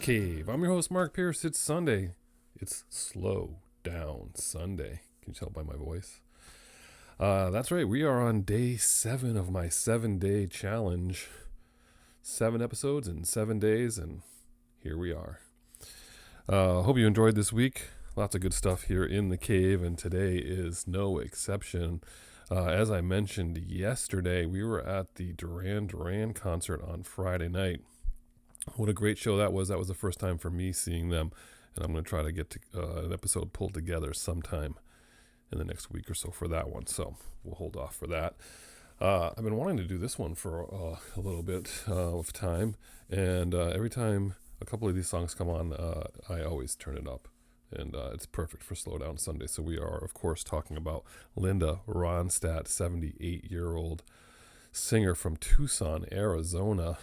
Cave. I'm your host, Mark Pierce. It's Sunday. It's Slowdown Sunday. Can you tell by my voice? That's right. We are on day 7 of my 7-day challenge. 7 episodes in 7 days, and here we are. Hope you enjoyed this week. Lots of good stuff here in the cave, and today is no exception. As I mentioned yesterday, we were at the Duran Duran concert on Friday night. What a great show that was. That was the first time for me seeing them, and I'm going to try to get an episode pulled together sometime in the next week or so for that one, so we'll hold off for that. I've been wanting to do this one for a little bit of time, and every time a couple of these songs come on, I always turn it up, and it's perfect for Slowdown Sunday. So we are, of course, talking about Linda Ronstadt, 78-year-old singer from Tucson, Arizona.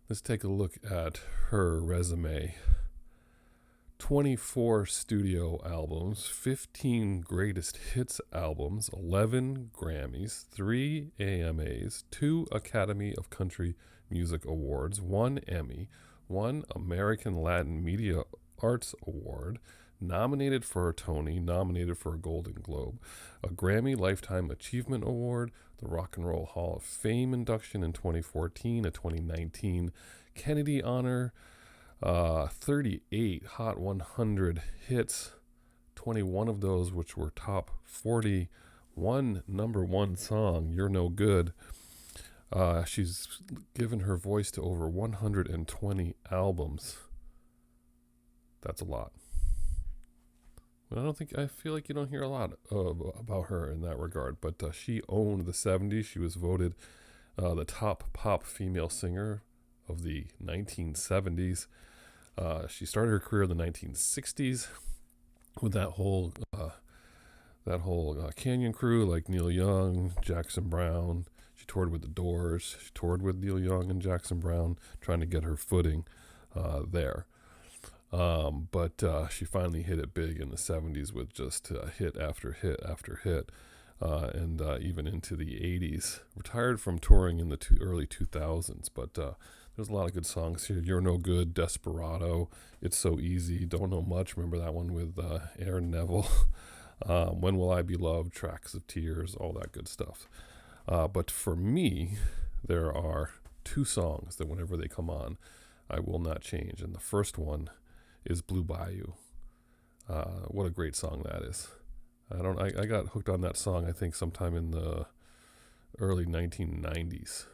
Let's take a look at her resume. 24 studio albums, 15 greatest hits albums, 11 Grammys, 3 AMAs, 2 Academy of Country Music Awards, 1 Emmy, 1 American Latin Media Arts Award, nominated for a Tony, nominated for a Golden Globe, a Grammy Lifetime Achievement Award, the Rock and Roll Hall of Fame induction in 2014, a 2019 Kennedy Honor, 38 Hot 100 hits, 21 of those which were top 40, one number one song, You're No Good. She's given her voice to over 120 albums. That's a lot. But I feel like you don't hear a lot about her in that regard, but she owned the 70s. She was voted the top pop female singer of the 1970s. She started her career in the 1960s with that whole Canyon crew, like Neil Young, Jackson Browne. She toured with the Doors. She toured with Neil Young and Jackson Browne, trying to get her footing there. But she finally hit it big in the 70s with just hit after hit after hit, and even into the 80s. Retired from touring in the early 2000s, but there's a lot of good songs here. You're No Good, Desperado, It's So Easy, Don't Know Much. Remember that one with Aaron Neville? When Will I Be Loved, Tracks of Tears, all that good stuff. But for me, there are 2 songs that whenever they come on, I will not change. And the first one is Blue Bayou. What a great song that is. I got hooked on that song, I think, sometime in the early 1990s.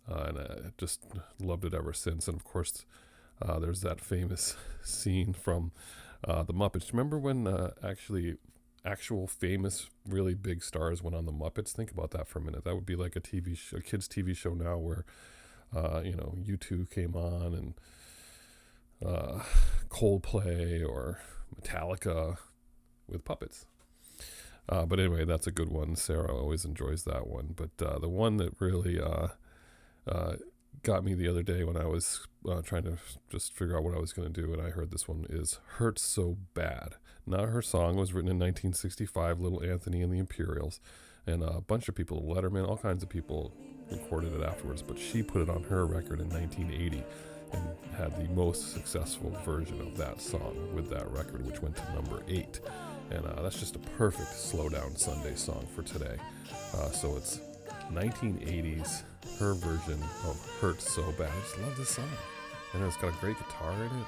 And I just loved it ever since. And of course, there's that famous scene from the Muppets. Remember when actual famous, really big stars went on the Muppets? Think about that for a minute. That would be like a kids' TV show now where, U2 came on and Coldplay or Metallica with puppets. But anyway, that's a good one. Sarah always enjoys that one. But the one that really got me the other day when I was trying to just figure out what I was going to do, and I heard this one, is Hurt So Bad. Now, her song was written in 1965, Little Anthony and the Imperials, and a bunch of people, Letterman, all kinds of people recorded it afterwards, but she put it on her record in 1980 and had the most successful version of that song with that record, which went to number 8. And that's just a perfect Slowdown Sunday song for today. So it's 1980s, her version of Hurt So Bad. I just love this song. And it's got a great guitar in it.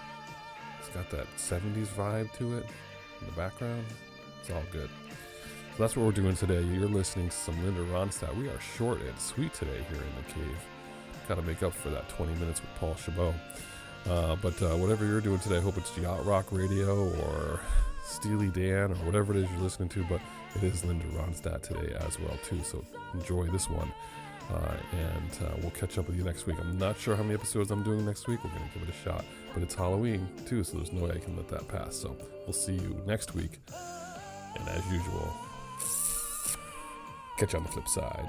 It's got that 70s vibe to it in the background. It's all good. So that's what we're doing today. You're listening to some Linda Ronstadt. We are short and sweet today here in the cave. Got to make up for that 20 minutes with Paul Chabot. But whatever you're doing today, I hope it's Yacht Rock Radio or Steely Dan or whatever it is you're listening to, but it is Linda Ronstadt today as well too, so enjoy this one, and we'll catch up with you next week. I'm not sure how many episodes I'm doing next week. We're going to give it a shot, but it's Halloween too, so there's no way I can let that pass. So we'll see you next week, and as usual, catch you on the flip side.